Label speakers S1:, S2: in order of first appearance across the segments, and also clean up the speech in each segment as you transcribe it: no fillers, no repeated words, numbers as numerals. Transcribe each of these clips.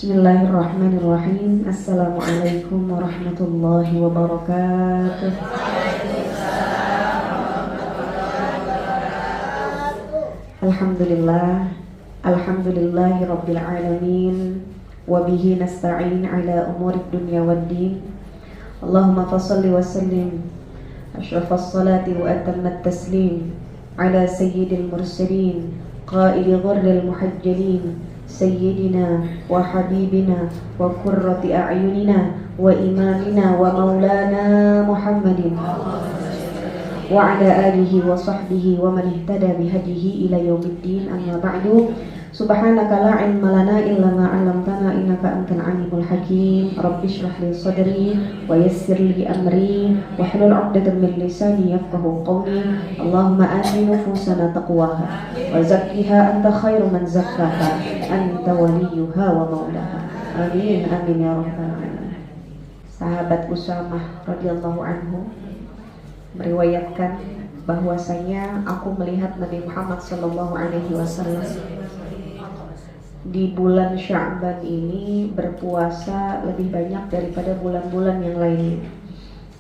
S1: Bismillahirrahmanirrahim. Assalamualaikum warahmatullahi wabarakatuh. Alhamdulillah, alhamdulillahi rabbil alamin, wa bihi nasta'in ala umurid dunya waddin. Allahumma fassalli wa sallim asyrafas salati wa atammat taslim ala sayyidil mursalin qaili ghurril muhajjalin Sayyidina wa habibina wa qurrati a'yunina wa imamina wa maulana Muhammadin wa ala alihi wa sahbihi wa man ihtada bihadihi ila yaumiddin, amma ba'du. Subhanaka la ilma lana illa ma 'allamtana innaka antal alimul hakim. Rabbi shrah li sadri wa yassir li amri wa hlul 'uqdatam min lisani yafqahu qawli. Allahumma ati nufusana taqwaha wa zakkiha anta khairu man zakkaha anta waliyuha wa maulaha. Amin amin ya rabbal alamin. Sahabat Usamah radhiyallahu anhu meriwayatkan bahwasanya aku melihat Nabi Muhammad sallallahu alaihi wasallam di bulan Sya'ban ini berpuasa lebih banyak daripada bulan-bulan yang lainnya.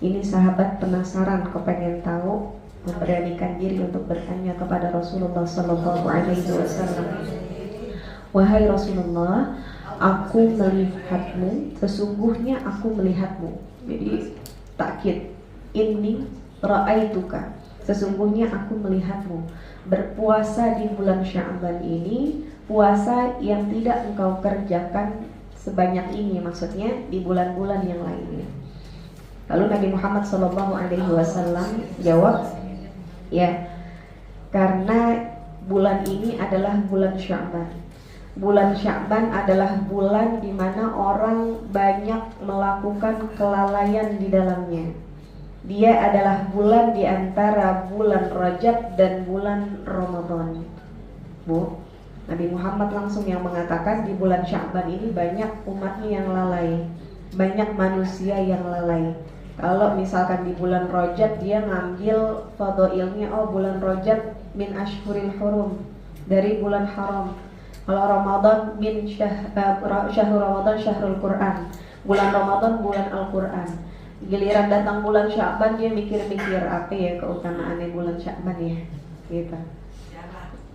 S1: Ini sahabat penasaran, kepengen tahu, memberanikan diri untuk bertanya kepada Rasulullah sallallahu alaihi wasallam. Wahai Rasulullah, aku melihatmu, sesungguhnya aku melihatmu. Jadi takkid, inni ra'aituka, sesungguhnya aku melihatmu berpuasa di bulan Sya'ban ini, puasa yang tidak engkau kerjakan sebanyak ini, maksudnya di bulan-bulan yang lainnya. Lalu Nabi Muhammad SAW jawab, ya, karena bulan ini adalah bulan Sya'ban. Bulan Sya'ban adalah bulan di mana orang banyak melakukan kelalaian di dalamnya. Dia adalah bulan di antara bulan Rajab dan bulan Ramadan. Bu, Nabi Muhammad langsung yang mengatakan di bulan Sya'ban ini banyak umatnya yang lalai, banyak manusia yang lalai. Kalau misalkan di bulan Rajab dia ngambil fadhailnya, oh bulan Rajab min ashhuril hurum, dari bulan haram. Kalau Ramadan min syahrul Ramadan syahrul Quran, bulan Ramadan bulan Al-Quran. Giliran datang bulan Sya'ban dia mikir-mikir apa ya keutamaannya bulan Sya'ban ya, gitu.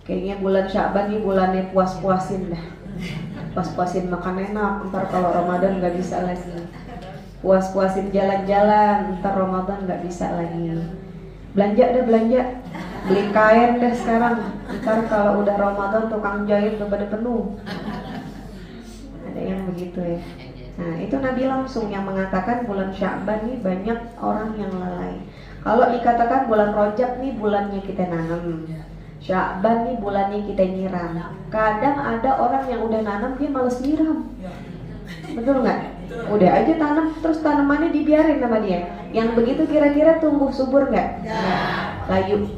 S1: Kayaknya bulan Sya'ban ini bulannya puas-puasin dah, puas-puasin makan enak, ntar kalau Ramadan nggak bisa lagi. Puas-puasin jalan-jalan, ntar Ramadan nggak bisa lagi. Belanja deh belanja, beli kain deh sekarang, ntar kalau udah Ramadan tukang jahit udah pada penuh. Ada yang begitu ya. Nah, itu Nabi langsung yang mengatakan bulan Sya'ban ini banyak orang yang lalai. Kalau dikatakan bulan Rajab nih bulannya kita nanam, Sya'ban nih bulannya kita nyiram. Kadang ada orang yang udah nanam dia males nyiram. Betul nggak? Udah aja tanam, terus tanamannya dibiarin sama dia. Yang begitu kira-kira tumbuh subur nggak? Layu.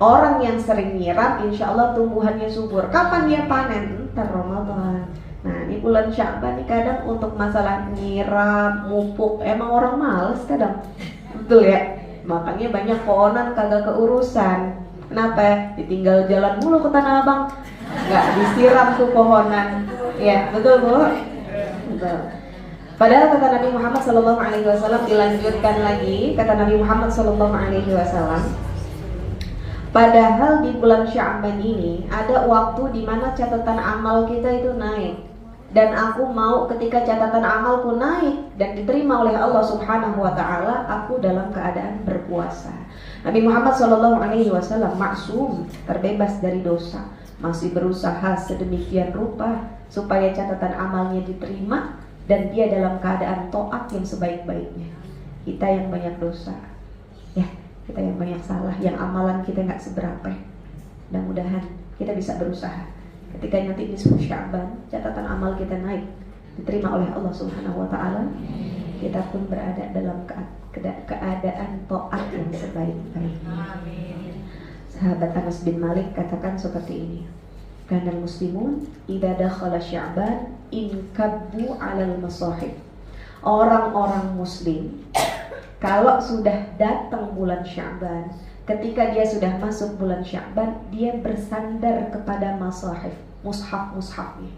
S1: Orang yang sering nyiram insya Allah tumbuhannya subur. Kapan dia panen? Ntar Ramadan. Nah, di bulan Sya'ban nih kadang untuk masalah nyiram, mupuk, emang orang males kadang. Betul ya? Makanya banyak pohonan kagak keurusan. Kenapa? Ditinggal jalan mulu ke Tanah Abang, nggak disiram tuh pohonan. Ya, betul Bu? Betul. Padahal kata Nabi Muhammad SAW dilanjutkan lagi, kata Nabi Muhammad SAW, padahal di bulan Sya'ban ini ada waktu di mana catatan amal kita itu naik. Dan aku mau ketika catatan amalku naik dan diterima oleh Allah Subhanahu wa taala, aku dalam keadaan berpuasa. Nabi Muhammad SAW maksum, terbebas dari dosa, masih berusaha sedemikian rupa supaya catatan amalnya diterima dan dia dalam keadaan taat yang sebaik-baiknya. Kita yang banyak dosa, ya, kita yang banyak salah, yang amalan kita nggak seberapa. Mudah-mudahan kita bisa berusaha. Ketika nanti nisfu Sya'ban, catatan amal kita naik, diterima oleh Allah Subhanahu wa taala, kita pun berada dalam keadaan taat yang sebaik-baiknya. Sahabat Anas bin Malik katakan seperti ini. Kanal muslimun idza dakhala Sya'ban inkabbu 'alal masahib. Orang-orang muslim kalau sudah datang bulan Sya'ban, ketika dia sudah masuk bulan Sya'ban, dia bersandar kepada masahif, mushaf-mushafnya.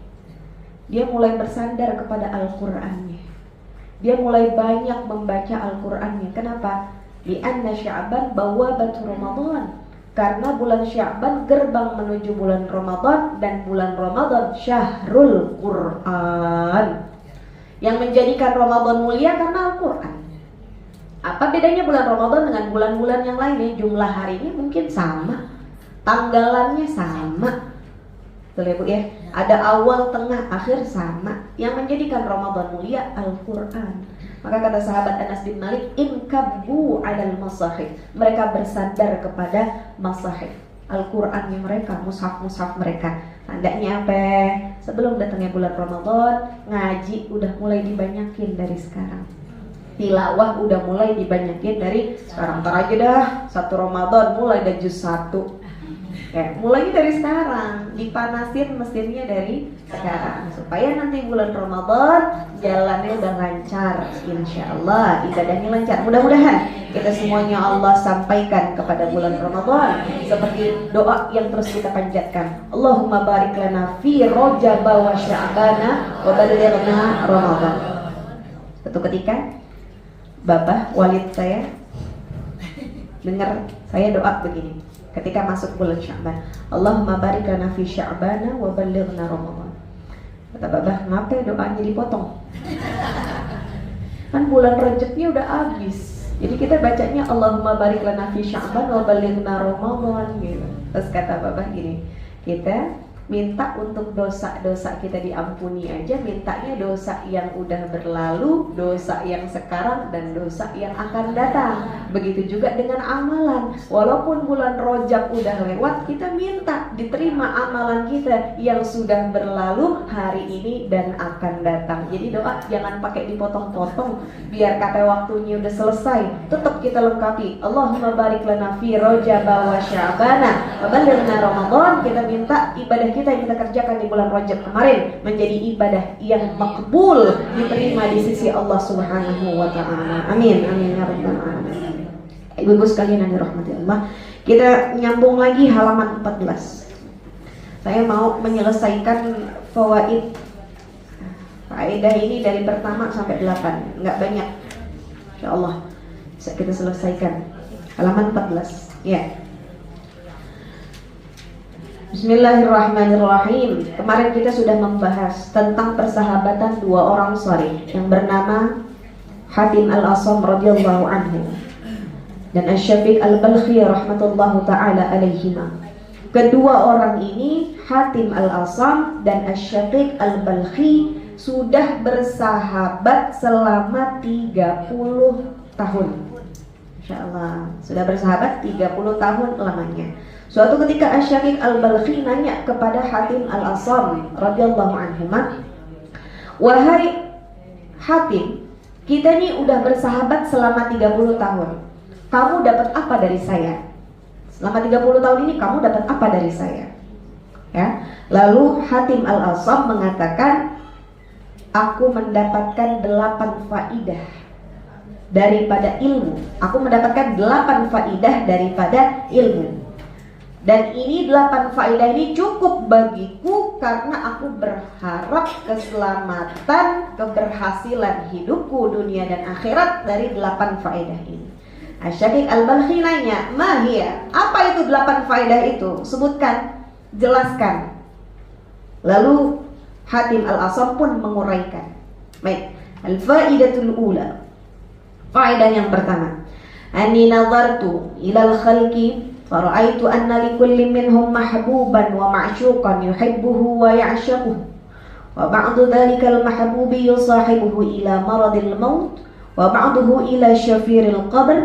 S1: dia mulai bersandar kepada Al-Qur'annya. Dia mulai banyak membaca Al-Qur'annya. Kenapa? Li'anna Sya'ban bawabatu Ramadan. Karena bulan Sya'ban gerbang menuju bulan Ramadan, dan bulan Ramadan syahrul Qur'an. Yang menjadikan Ramadan mulia karena Al-Qur'an. Apa bedanya bulan Ramadan dengan bulan-bulan yang lainnya? Jumlah harinya mungkin sama, tanggalannya sama. Betul ya Bu ya? Ada awal, tengah, akhir sama. Yang menjadikan Ramadan mulia Al-Qur'an. Maka kata sahabat Anas bin Malik, inkabbu 'alal masahif. Mereka bersandar kepada masahif, Al-Qur'annya mereka, mushaf-mushaf mereka. Tandanya apa? Sebelum datangnya bulan Ramadan, ngaji udah mulai dibanyakin dari sekarang. Tilawah udah mulai dibanyakin dari sekarang. Ntar aja dah, 1 Ramadan mulai ada juz 1. Ya, mulainya dari sekarang, dipanasin mesinnya dari sekarang supaya nanti bulan Ramadan jalannya udah lancar, insya Allah ibadahnya lancar. Mudah-mudahan kita semuanya Allah sampaikan kepada bulan Ramadan seperti doa yang terus kita panjatkan. Allahumma barik lana fi Rajab wa Sya'bana wa balighna Ramadan. Suatu ketika Bapak Walid saya dengar saya doa begini. Ketika masuk bulan Sya'ban, Allahumma barik lana fi Sya'bana wa balighna Ramadan. Kata Babah, ngapa doanya dipotong? Kan bulan Rajabnya udah habis. Jadi kita bacanya Allahumma barik lana fi Sya'ban wa balighna Ramadan gitu. Terus kata Babah gini, kita minta untuk dosa-dosa kita diampuni aja, mintanya dosa yang udah berlalu, dosa yang sekarang, dan dosa yang akan datang. Begitu juga dengan amalan. Walaupun bulan Rajab udah lewat, kita minta diterima amalan kita yang sudah berlalu hari ini dan akan datang. Jadi doa jangan pakai dipotong-potong, biar kata waktunya udah selesai, tetap kita lengkapi. Allahumma barik lana fi Rajab wa Sya'bana wa balighna Ramadan. Kita minta ibadah kita yang kita kerjakan di bulan Rajab kemarin menjadi ibadah yang makbul, diterima di sisi Allah Subhanahu wa taala. Amin. Amin ya rabbal alamin. Ibu-ibu sekalian yang dirahmati Allah, kita nyambung lagi halaman 14. Saya mau menyelesaikan fawaid faedah ini dari pertama sampai 8. Enggak banyak. Insyaallah bisa kita selesaikan. Halaman 14. Ya. Bismillahirrahmanirrahim. Kemarin kita sudah membahas tentang persahabatan dua orang saleh yang bernama Hatim Al-Asam radhiyallahu anhu dan Asy-Syafiq Al-Balkhi rahmatullahu taala alaihima. Kedua orang ini, Hatim Al-Asam dan Asy-Syafiq Al-Balkhi, sudah bersahabat selama 30 tahun. Insyaallah, sudah bersahabat 30 tahun lamanya. Suatu ketika Asy-Syafiq Al-Balkhi nanya kepada Hatim Al-Asam radhiyallahu anhuma, "Wahai Hatim, kita ini udah bersahabat selama 30 tahun. Kamu dapat apa dari saya? Selama 30 tahun ini kamu dapat apa dari saya?" Ya. Lalu Hatim Al-Asam mengatakan, "Aku mendapatkan 8 faidah daripada ilmu. Aku mendapatkan 8 faidah daripada ilmu. Dan ini 8 faedah ini cukup bagiku karena aku berharap keselamatan, keberhasilan hidupku dunia dan akhirat dari 8 faedah ini." Asy-Syafiq Al-Balkhi nanya, "Mahia, apa itu 8 faedah itu? Sebutkan, jelaskan." Lalu Hatim Al-Asam pun menguraikan. Baik, al-faidatul ula. Faedah yang pertama, "Anni nazartu ilal khalqi فرأيت أن لكل منهم محبوبا ومعشوقا يحبه ويعشقه وبعض ذلك المحبوب يصاحبه إلى مرض الموت وبعضه إلى شفير القبر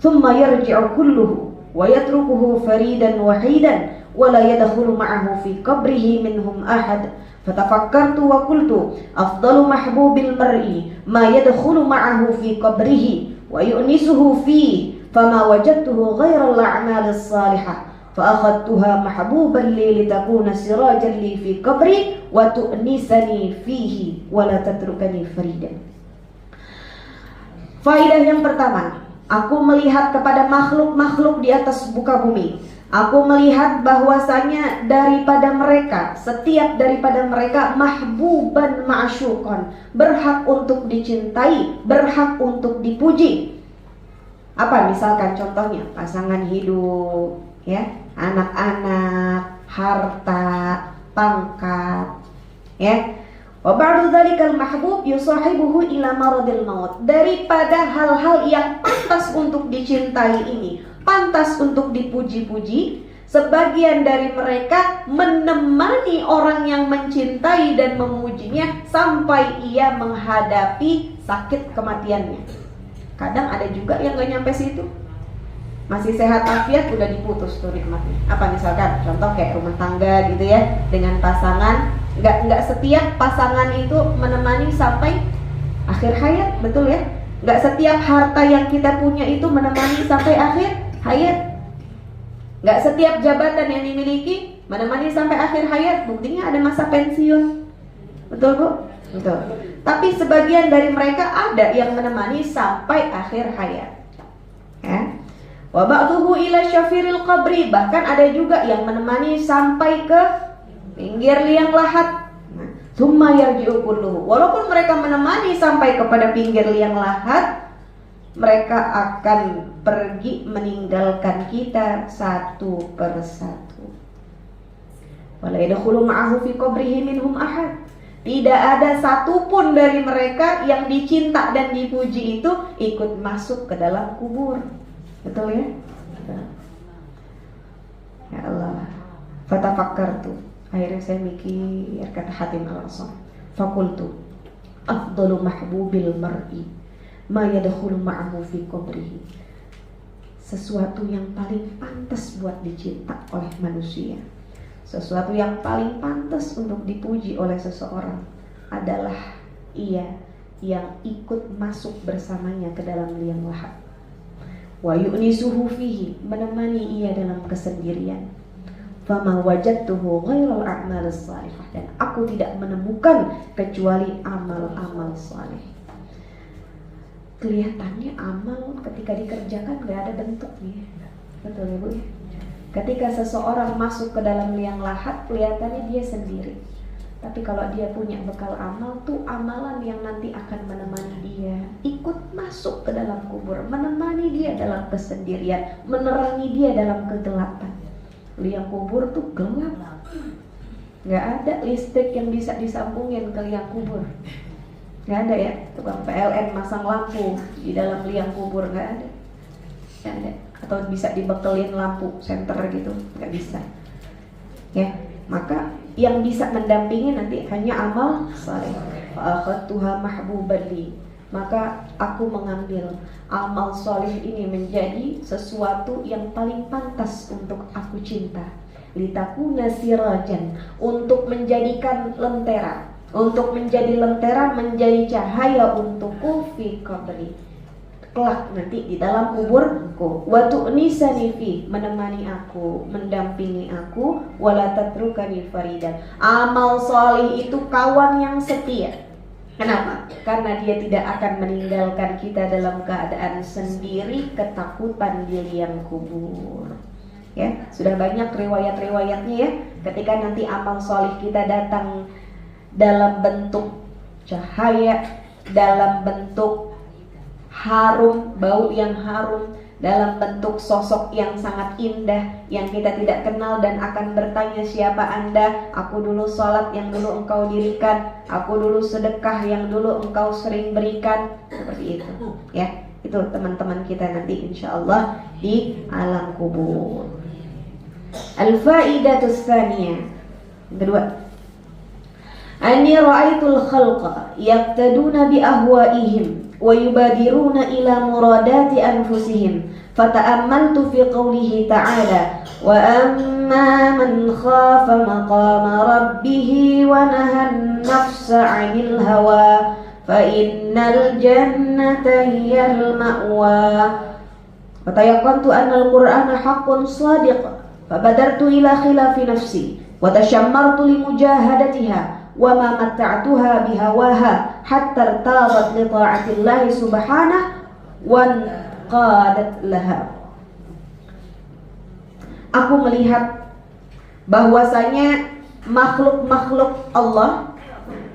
S1: ثم يرجع كله ويتركه فريدا وحيدا ولا يدخل معه في قبره منهم أحد فتفكرت وقلت أفضل محبوب المرء ما يدخل معه في قبره ويؤنسه فيه فما وجدته غير الأعمال الصالحة فأخذتها محبوبا لي لتكون سراجا لي في قبري وتؤنسني فيه ولا تتركني فريدا." Faidah yang pertama, aku melihat kepada makhluk-makhluk di atas muka bumi. Aku melihat bahwasanya setiap daripada mereka mahbuban ma'syuqan, berhak untuk dicintai, berhak untuk dipuji. Apa misalkan contohnya? Pasangan hidup, ya, anak-anak, harta, pangkat, ya. Wa ba'du dzalikal mahbub yusahibuhu ila maradil maut. Daripada hal-hal yang pantas untuk dicintai ini, pantas untuk dipuji-puji, sebagian dari mereka menemani orang yang mencintai dan memujinya sampai ia menghadapi sakit kematiannya. Kadang ada juga yang gak nyampe situ, masih sehat afiat udah diputus tuh nikmatnya. Apa misalkan contoh kayak rumah tangga gitu ya, dengan pasangan, nggak setiap pasangan itu menemani sampai akhir hayat, betul ya? Nggak setiap harta yang kita punya itu menemani sampai akhir hayat. Nggak setiap jabatan yang dimiliki menemani sampai akhir hayat. Buktinya ada masa pensiun, betul Bu? Betul. Tapi sebagian dari mereka ada yang menemani sampai akhir hayat, ya. Wa ba'dhuhu ila syafiril qabri, bahkan ada juga yang menemani sampai ke pinggir liang lahat. Tsumma yarji'u kulluhu. Walaupun mereka menemani sampai kepada pinggir liang lahat, mereka akan pergi meninggalkan kita satu persatu. Wala yadkhulu ma'ahu fi qabrihi minhum ahad. Tidak ada satupun dari mereka yang dicinta dan dipuji itu ikut masuk ke dalam kubur. Betul ya? Ya Allah. Fatafakkartu. Akhirnya saya mikir, kata Hatim al-Asam. Fakultu afdalu mahbubil mar'i ma yadkhulu ma'ahu fi qabrihi. Sesuatu yang paling pantas buat dicinta oleh manusia, sesuatu yang paling pantas untuk dipuji oleh seseorang adalah ia yang ikut masuk bersamanya ke dalam liang lahat. Wa yu'nisuhu fihi, menemani ia dalam kesendirian. Fama wajadtuhu ghairal a'malis salihah, dan aku tidak menemukan kecuali amal-amal saleh. Kelihatannya amal ketika dikerjakan gak ada bentuknya, betul ya Bu? Ketika seseorang masuk ke dalam liang lahat, kelihatannya dia sendiri. Tapi kalau dia punya bekal amal, tuh amalan yang nanti akan menemani dia ikut masuk ke dalam kubur, menemani dia dalam kesendirian, menerangi dia dalam kegelapan. Liang kubur tuh gelap, nggak ada listrik yang bisa disambungin ke liang kubur, nggak ada ya. Tukang PLN masang lampu di dalam liang kubur, nggak ada. Atau bisa dibekelin lampu senter gitu, nggak bisa. Ya, maka yang bisa mendampingi nanti hanya amal saleh. Fa'akhadtuha mahbuban li, maka aku mengambil amal soleh ini menjadi sesuatu yang paling pantas untuk aku cinta. Litakuna sirajan, untuk menjadikan lentera, untuk menjadi lentera, menjadi cahaya untukku fi qabri, kelak nanti di dalam kuburku. Wa tu'nisani fi, menemani aku, mendampingi aku. Wala tatrukani faridan, amal soleh itu kawan yang setia. Kenapa? Karena dia tidak akan meninggalkan kita dalam keadaan sendiri, ketakutan di liang kubur. Ya, sudah banyak riwayat-riwayatnya ya. Ketika nanti amal soleh kita datang dalam bentuk cahaya, dalam bentuk harum, bau yang harum, dalam bentuk sosok yang sangat indah yang kita tidak kenal dan akan bertanya, siapa Anda? Aku dulu sholat yang dulu engkau dirikan, aku dulu sedekah yang dulu engkau sering berikan. Seperti itu ya. Itu teman-teman kita nanti insyaallah di alam kubur. Al-faidatus tsaniyah, kedua, anni ra'aitul khalqa yaqtaduna bi ahwaihim wa yubadiruna ila muradati anfusihim fata'ammaltu fi qawlihi ta'ala wa amma man khafa maqama rabbih wa nahan nafsa 'anil hawa fa innal jannata hiyal ma'wa wa tayaqqantu anna al-qur'ana haqqun shadiq fa badartu ila khilafi nafsi wa tashammartu li mujahadatiha wa ma matta'tuha bihawaha hatta irtadat li ta'atillahi subhanahu wa qadat laha. aku melihat bahwasanya makhluk-makhluk Allah,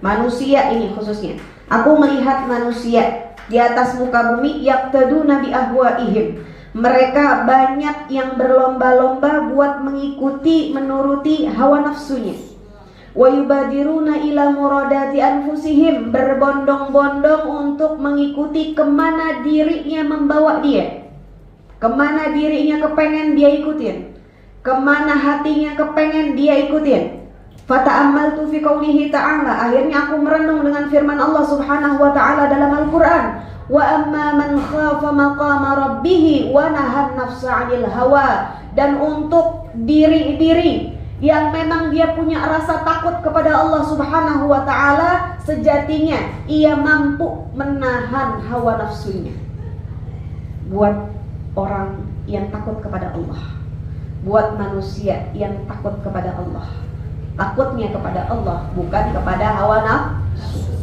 S1: manusia ini khususnya, aku melihat manusia di atas muka bumi yaqtaduna bi ahwaihim. Mereka banyak yang berlomba-lomba buat mengikuti, menuruti hawa nafsunya. Wa yubadiruna ila muradati anfusihim, berbondong-bondong untuk mengikuti kemana dirinya membawa dia, kemana dirinya kepengen dia ikutin, kemana hatinya kepengen dia ikutin. Fata'ammaltu fi qawlihi ta'ala, akhirnya aku merenung dengan firman Allah subhanahu wa ta'ala dalam Al-Quran. Wa amma man khafa maqama rabbih wa nahan nafsa 'anil hawa, dan untuk diri-diri yang memang dia punya rasa takut kepada Allah subhanahu wa ta'ala, sejatinya ia mampu menahan hawa nafsunya. Buat orang yang takut kepada Allah, buat manusia yang takut kepada Allah, takutnya kepada Allah bukan kepada hawa nafsu.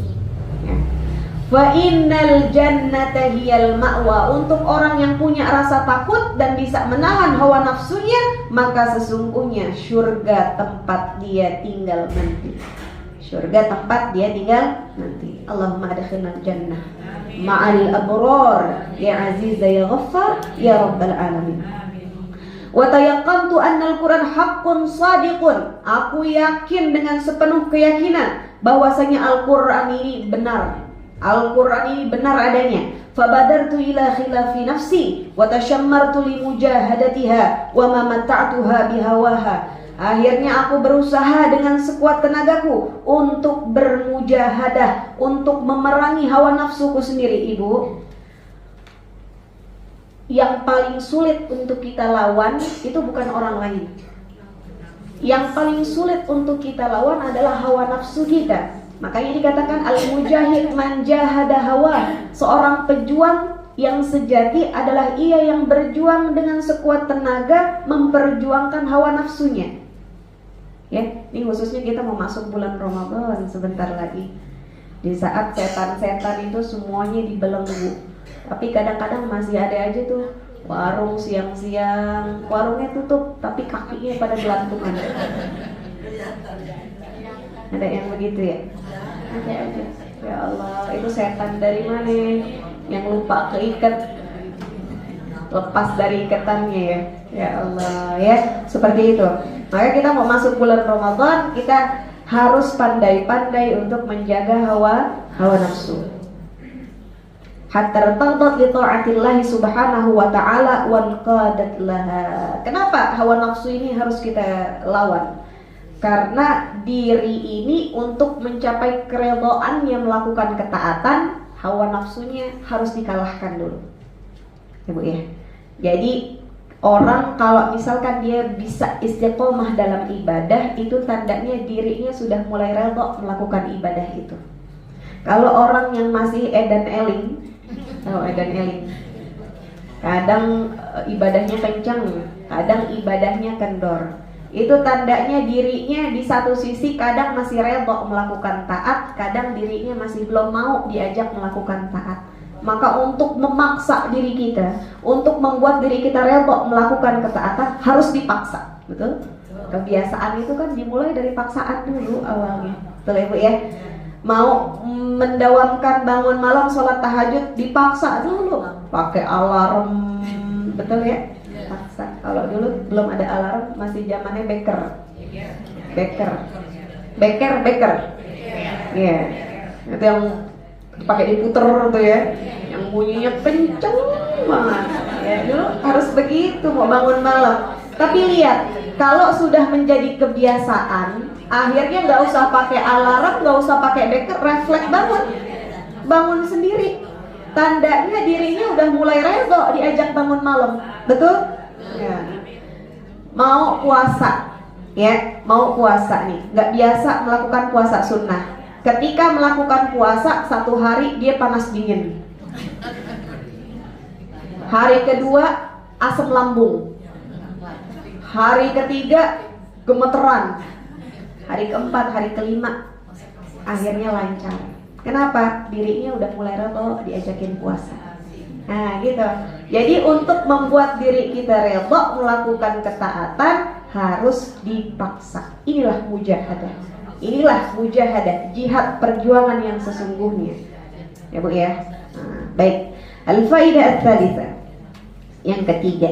S1: Fa innal jannata hiyal ma'wa, untuk orang yang punya rasa takut dan bisa menahan hawa nafsunya, maka sesungguhnya surga tempat dia tinggal nanti. Surga tempat dia tinggal nanti. Allahumma adkhilna jannah ma'al abrar ya aziz ya ghaffar ya rabbal alamin. Wa tayaqqantu anna al-Qur'an haqqun shadiqun, aku yakin dengan sepenuh keyakinan bahwasanya Al-Qur'an ini benar. Al-Quran ini benar adanya. Fabadartu ila khilafi nafsi wa tashammartu li mujahadatiha wa ma mata'tuha bihawaha. Akhirnya aku berusaha dengan sekuat tenagaku untuk bermujahadah, untuk memerangi hawa nafsuku sendiri. Ibu, yang paling sulit untuk kita lawan itu bukan orang lain. Yang paling sulit untuk kita lawan adalah hawa nafsu kita. Makanya dikatakan al-mujahid man jahada hawa, seorang pejuang yang sejati adalah ia yang berjuang dengan sekuat tenaga memperjuangkan hawa nafsunya. Ya, ini khususnya kita mau masuk bulan Ramadan sebentar lagi. Di saat setan-setan itu semuanya dibelenggu. Tapi kadang-kadang masih ada aja tuh warung siang-siang, warungnya tutup tapi kakinya pada gelantungan. Ada yang begitu ya? Ada aja. Ya Allah, itu setan dari mana? Yang lupa keikat, lepas dari ikatannya ya. Ya Allah, ya seperti itu. Maka kita mau masuk bulan Ramadan, kita harus pandai-pandai untuk menjaga hawa nafsu. Hatta tardat li ta'atillahi subhanahu wa ta'ala wa qadat laha. Kenapa hawa nafsu ini harus kita lawan? Karena diri ini untuk mencapai keredoannya melakukan ketaatan, hawa nafsunya harus dikalahkan dulu. Ya Bu ya. Jadi orang kalau misalkan dia bisa istiqomah dalam ibadah, itu tandanya dirinya sudah mulai redho melakukan ibadah itu. Kalau orang yang masih edan eling, kadang ibadahnya kencang, kadang ibadahnya kendor, itu tandanya dirinya di satu sisi kadang masih redho melakukan taat, kadang dirinya masih belum mau diajak melakukan taat. Maka untuk memaksa diri kita, untuk membuat diri kita redho melakukan ketaatan, harus dipaksa. Betul? Kebiasaan itu kan dimulai dari paksaan dulu awalnya. Betul ya Bu ya? Mau mendawamkan bangun malam sholat tahajud dipaksa dulu, pakai alarm. Betul ya? Paksa. Kalau dulu belum ada alarm, masih zamannya beker. Ya, itu yang pakai diputer tuh ya, yang bunyinya kenceng banget. Ya, dulu harus begitu mau bangun malam. Tapi lihat, kalau sudah menjadi kebiasaan, akhirnya nggak usah pakai alarm, nggak usah pakai beker, refleks bangun sendiri. Tandanya dirinya udah mulai redho diajak bangun malam. Betul? Ya. Mau puasa, ya, mau puasa nih, nggak biasa melakukan puasa sunnah. Ketika melakukan puasa satu hari dia panas dingin. Hari kedua asam lambung. Hari ketiga gemeteran. Hari keempat, hari kelima akhirnya lancar. Kenapa? Dirinya udah mulai redho diajakin puasa. Nah gitu. Jadi untuk membuat diri kita redha melakukan ketaatan harus dipaksa. Inilah mujahadah. Inilah mujahadah, jihad perjuangan yang sesungguhnya. Ya Bu ya. Baik. Al-faidah ats-tsalitsah. Yang ketiga.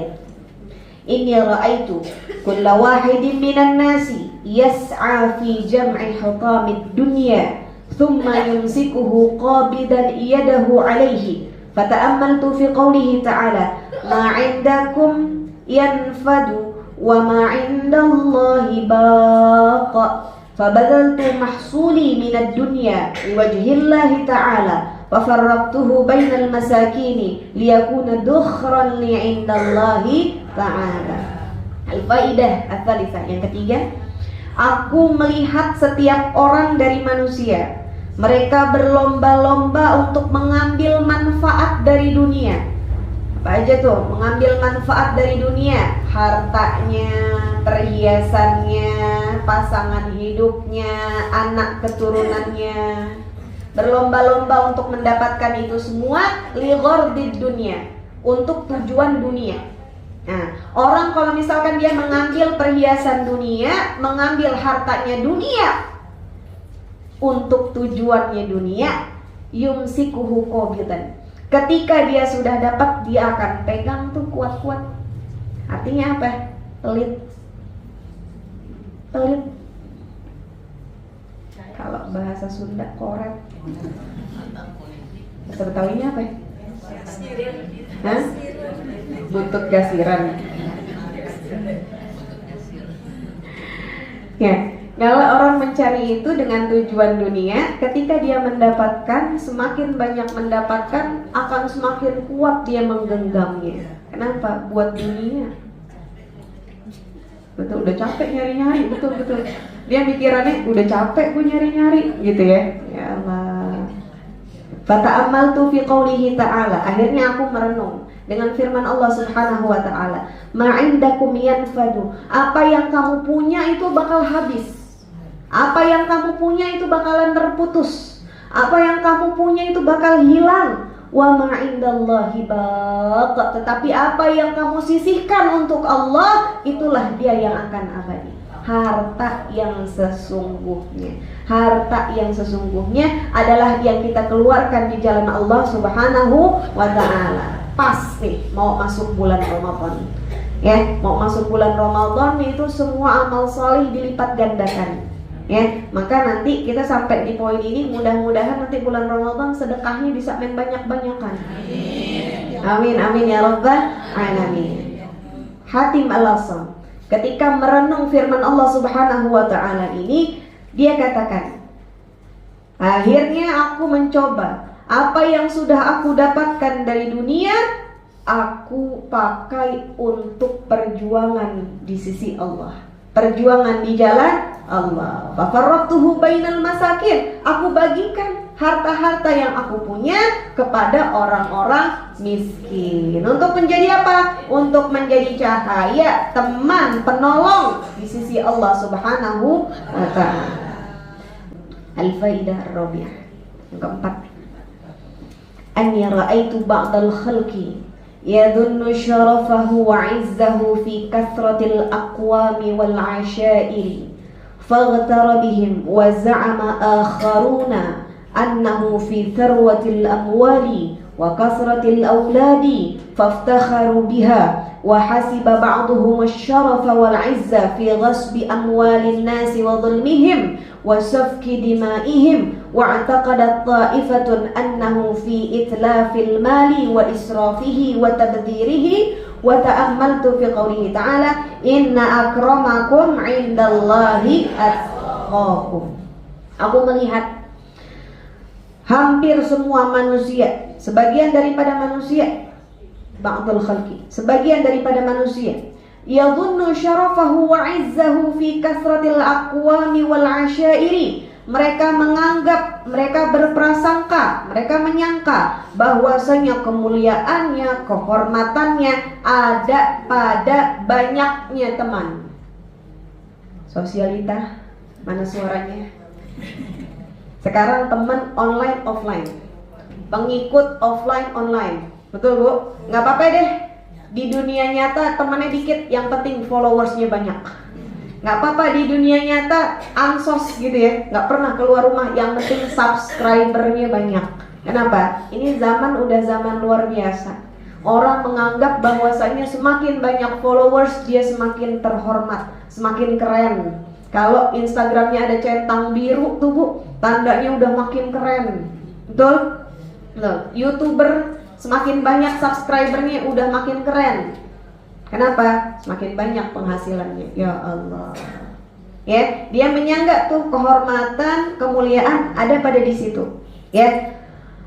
S1: Inni ra'aitu kulla wahidin minan nasi yas'a fi jam'i hutamid dunya thumma yumsikuhu qabidan yadahu 'alaihi fata'ammaltu fi qawlihi ta'ala ma 'indakum yanfadu wa ma 'indallahi baqa fabadaltu mahsuli minad dunya liwajhillahi ta'ala fafarraqtuhu bainal masakini liyakuna dukhran li 'indallahi ta'ala. Al-faidah ats-tsalitsah, yang ketiga, aku melihat setiap orang dari manusia, mereka berlomba-lomba untuk mengambil manfaat dari dunia. Apa aja tuh? Mengambil manfaat dari dunia, hartanya, perhiasannya, pasangan hidupnya, anak keturunannya. Berlomba-lomba untuk mendapatkan itu semua li ghardid dunia, untuk tujuan dunia. Nah, orang kalau misalkan dia mengambil perhiasan dunia, mengambil hartanya dunia untuk tujuannya dunia, yumsikuhu qabidan. Ketika dia sudah dapat, dia akan pegang tuh kuat-kuat. Artinya apa? Pelit. Pelit. Kalau bahasa Sunda koret. Bahasa Betawinya apa? Hah? Buntut gasiran. Ya, kalau orang mencari itu dengan tujuan dunia, ketika dia mendapatkan, semakin banyak mendapatkan, akan semakin kuat dia menggenggamnya. Kenapa? Buat dunia. Betul, udah capek nyari-nyari, betul. Dia mikirannya, udah capek gue nyari-nyari, gitu ya. Ya Allah. Fata'ammaltu fi qawlihi ta'ala. Akhirnya aku merenung dengan firman Allah Subhanahu wa ta'ala, ma'indakum yanfadu. Apa yang kamu punya itu bakal habis. Apa yang kamu punya itu bakalan terputus. Apa yang kamu punya itu bakal hilang. Wa ma'indallahi baqa. Tetapi apa yang kamu sisihkan untuk Allah, itulah dia yang akan abadi. Harta yang sesungguhnya. Harta yang sesungguhnya adalah yang kita keluarkan di jalan Allah Subhanahu wa ta'ala. Pas nih mau masuk bulan Ramadan. Ya, mau masuk bulan Ramadan itu semua amal salih dilipat gandakan. Ya, maka nanti kita sampai di poin ini, mudah-mudahan nanti bulan Ramadan sedekahnya bisa main banyak-banyakan. Amin amin ya rabbal alamin. Hatim Al-Asam ketika merenung firman Allah Subhanahu wa ta'ala ini, dia katakan, akhirnya aku mencoba apa yang sudah aku dapatkan dari dunia, aku pakai untuk perjuangan di sisi Allah, perjuangan di jalan Allah. Fafarraqtuhu bainal masakin, aku bagikan harta-harta yang aku punya kepada orang-orang miskin. Untuk menjadi apa? Untuk menjadi cahaya, teman, penolong di sisi Allah Subhanahu wa ta'ala. Al-faidah ar-rabi'ah, yang keempat, anni ra'aitu ba'dal khalqi yadhunnu syarafahu wa 'izzahu fi kathratil aqwami wal 'ashairi faghtar bihim wa za'ama akharuna annahu fi tharwatil amwali wa kasratil awladi faftakharu biha wa hasiba ba'duhum asy-syarafa wal 'izza fi ghasbi amwalin nasi wa dhulmihim wa safki dima'ihim wa i'taqadat ta'ifatun annahu fi itlafil mali wa israfihi wa tabdhirihi wa ta'ammaltu fi qawlihi ta'ala inna akramakum 'indallahi atqakum. Aku melihat hampir semua manusia, sebagian daripada manusia, ba'dul khalqi, sebagian daripada manusia, yadhunnu syarafahu wa 'izzahu fi kasratil aqwami wal 'ashairi. Mereka menganggap, mereka berprasangka, mereka menyangka bahwasanya kemuliaannya, kehormatannya ada pada banyaknya teman. Sosialita, mana suaranya? Sekarang teman online offline, pengikut offline online. Betul Bu? Nggak apa-apa deh di dunia nyata temannya dikit, yang penting followersnya banyak. Nggak apa-apa di dunia nyata ansos gitu ya, nggak pernah keluar rumah, yang penting subscribernya banyak. Kenapa? Ini zaman udah zaman luar biasa. Orang menganggap bahwasanya semakin banyak followers dia semakin terhormat, semakin keren. Kalau Instagramnya ada centang biru tuh Bu, tandanya udah makin keren. Betul? Betul. YouTuber semakin banyak subscribernya udah makin keren. Kenapa? Semakin banyak penghasilannya. Ya Allah. Ya, dia menyangka tuh kehormatan, kemuliaan ada pada di situ. Ya.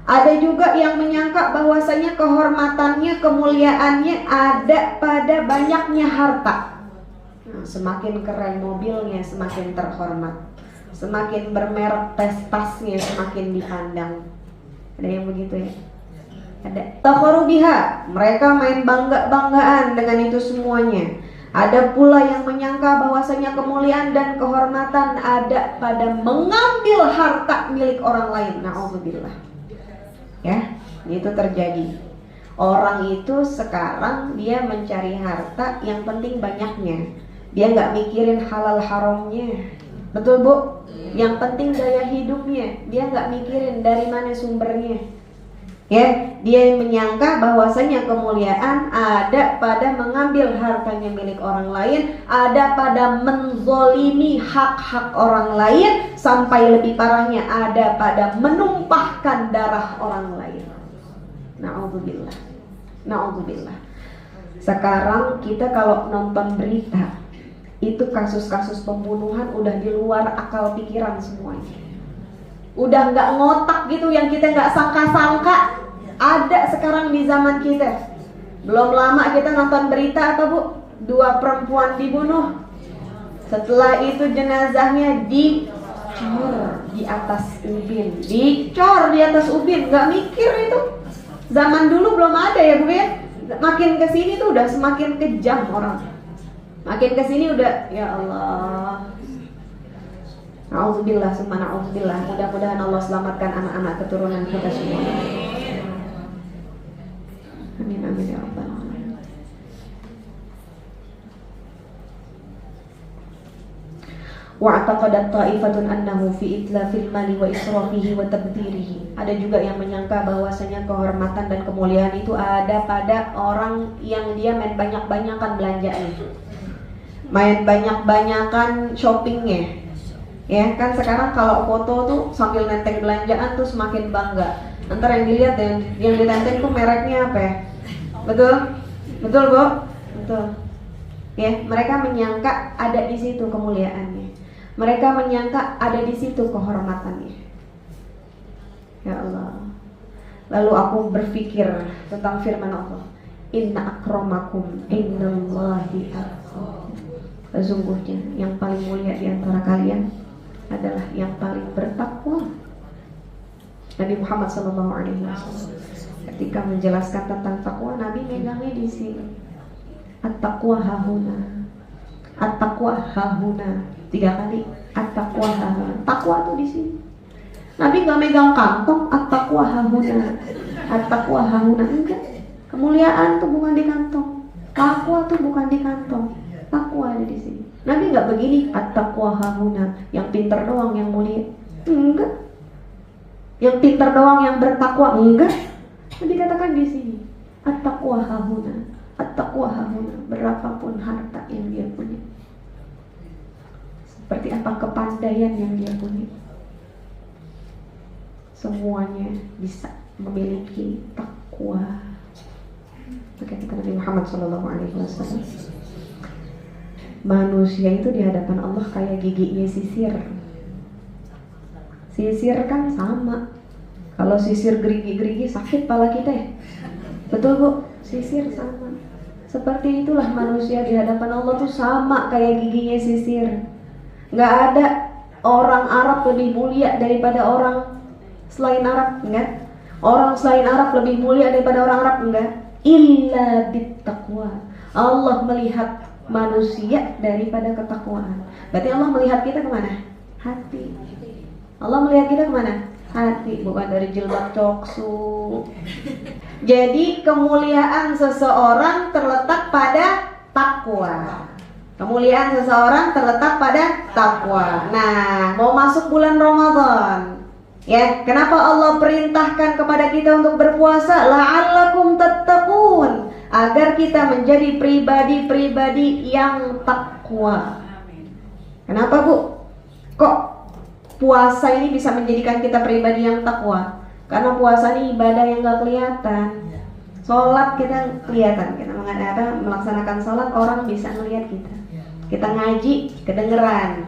S1: Ada juga yang menyangka bahwasanya kehormatannya, kemuliaannya ada pada banyaknya harta. Nah, semakin keren mobilnya semakin terhormat. Semakin bermerek tas-tasnya semakin dipandang. Ada yang begitu ya? Ada. Takharubiha, mereka main bangga-banggaan dengan itu semuanya. Ada pula yang menyangka bahwasanya kemuliaan dan kehormatan ada pada mengambil harta milik orang lain. Na'udzubillah. Ya, itu terjadi. Orang itu sekarang dia mencari harta, yang penting banyaknya. Dia nggak mikirin halal haramnya. Betul Bu? Yang penting gaya hidupnya. Dia nggak mikirin dari mana sumbernya. Ya, dia menyangka bahwasanya kemuliaan ada pada mengambil hartanya milik orang lain, ada pada menzolimi hak-hak orang lain, sampai lebih parahnya ada pada menumpahkan darah orang lain. Na'udzubillah. Na'udzubillah. Sekarang kita kalau nonton berita, itu kasus-kasus pembunuhan udah di luar akal pikiran semuanya. Udah nggak ngotak gitu, yang kita nggak sangka-sangka ada sekarang di zaman kita. Belum lama kita nonton berita apa Bu? 2 perempuan dibunuh. Setelah itu jenazahnya dicor di atas ubin. Dicor di atas ubin, nggak mikir itu. Zaman dulu belum ada ya Bu ya. Makin kesini tuh udah semakin kejam orang. Makin kesini udah, ya Allah. Na'udzubillah, summa na'udzubillah. Mudah-mudahan Allah selamatkan anak-anak keturunan kita semua. Amin amin ya rabbal alamin. Wa'taqadat ta'ifatun annahu fi itlafil mali wa israfihi wa tabdhirihi. Ada juga yang menyangka bahwasanya kehormatan dan kemuliaan itu ada pada orang yang dia main banyak-banyakan belanjanya. Main banyak-banyakan shoppingnya. Ya kan sekarang kalau foto tuh sambil nenteng belanjaan tuh semakin bangga. Ntar yang dilihat yang ditenteng tuh mereknya apa ya? Betul? Betul Bu? Betul. Ya, mereka menyangka ada di situ kemuliaannya. Mereka menyangka ada di situ kehormatannya. Ya Allah. Lalu aku berpikir tentang firman Allah. Inna akramakum innallahi atqakum. Sesungguhnya yang paling mulia di antara kalian adalah yang paling bertakwa. Nabi Muhammad SAW ketika menjelaskan tentang takwa, Nabi megangnya di sini. At-taqwa hahuna. At-taqwa hahuna. 3 kali. At-taqwa hahuna. Takwa tuh di sini. Nabi nggak megang kantong. At-taqwa hahuna. At-taqwa hahuna. Enggak. Kemuliaan tuh bukan di kantong. Takwa tuh bukan di kantong. Takwa ada di sini. Nabi nggak begini. At-taqwa hahuna. Yang pintar doang yang mulia. Enggak. Yang pintar doang yang bertakwa. Enggak. Dikatakan di sini. At-taqwa hahuna. At-taqwa hahuna. Berapapun harta yang dia punya, seperti apa kepandaian yang dia punya, semuanya bisa memiliki takwa. Maka kata Nabi Muhammad SAW, manusia itu di hadapan Allah kayak giginya sisir. Sisir kan sama. Kalau sisir gerigi-gerigi sakit pala kita ya. Betul Bu? Sisir sama. Seperti itulah manusia di hadapan Allah tuh sama kayak giginya sisir. Nggak ada orang Arab lebih mulia daripada orang selain Arab, enggak. Orang selain Arab lebih mulia daripada orang Arab, enggak. Illa bittaqwa. Allah melihat manusia daripada ketakwaan. Berarti Allah melihat kita kemana? Hati. Allah melihat kita kemana? Hati. Bukan dari jilbab coksu. Jadi kemuliaan seseorang terletak pada takwa. Kemuliaan seseorang terletak pada takwa. Nah, mau masuk bulan Ramadan, ya, kenapa Allah perintahkan kepada kita untuk berpuasa? La'allakum tattaqun, agar kita menjadi pribadi-pribadi yang takwa. Kenapa, Bu? Kok puasa ini bisa menjadikan kita pribadi yang takwa? Karena puasa ini ibadah yang gak kelihatan. Sholat kita kelihatan, kita melaksanakan sholat orang bisa ngelihat kita. Kita ngaji kedengeran,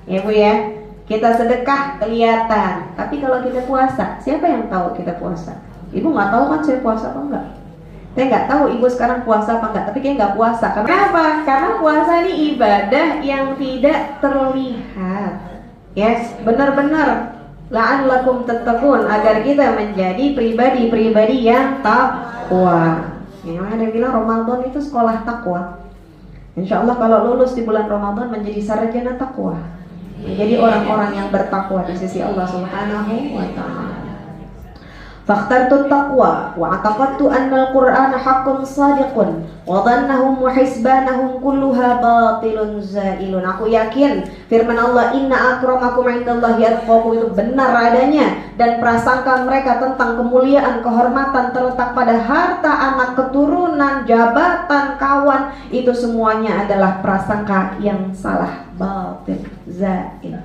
S1: ya Bu ya. Kita sedekah kelihatan. Tapi kalau kita puasa, siapa yang tahu kita puasa? Ibu nggak tahu kan saya puasa apa enggak? Saya nggak tahu ibu sekarang puasa apa enggak. Tapi kayak nggak puasa. Kenapa? Karena puasa ini ibadah yang tidak terlihat. Yes, benar-benar. La'allakum tattaqun, agar kita menjadi pribadi-pribadi yang takwa. Yang ada yang bilang Ramadan itu sekolah takwa. Insya Allah kalau lulus di bulan Ramadan menjadi sarjana takwa, menjadi orang-orang yang bertakwa di sisi Allah Subhanahu wa ta'ala. Fakhtartu taqwa wa aqaqtu anna al-Qur'ana haqqun sadiqun wa dhannahum wa hisbanahum kulluha batilun zailun. Aku yakin firman Allah, inna akramakum indallahi atqakum, itu benar adanya, dan prasangka mereka tentang kemuliaan, kehormatan terletak pada harta, anak, keturunan, jabatan, kawan, itu semuanya adalah prasangka yang salah, batil, zail.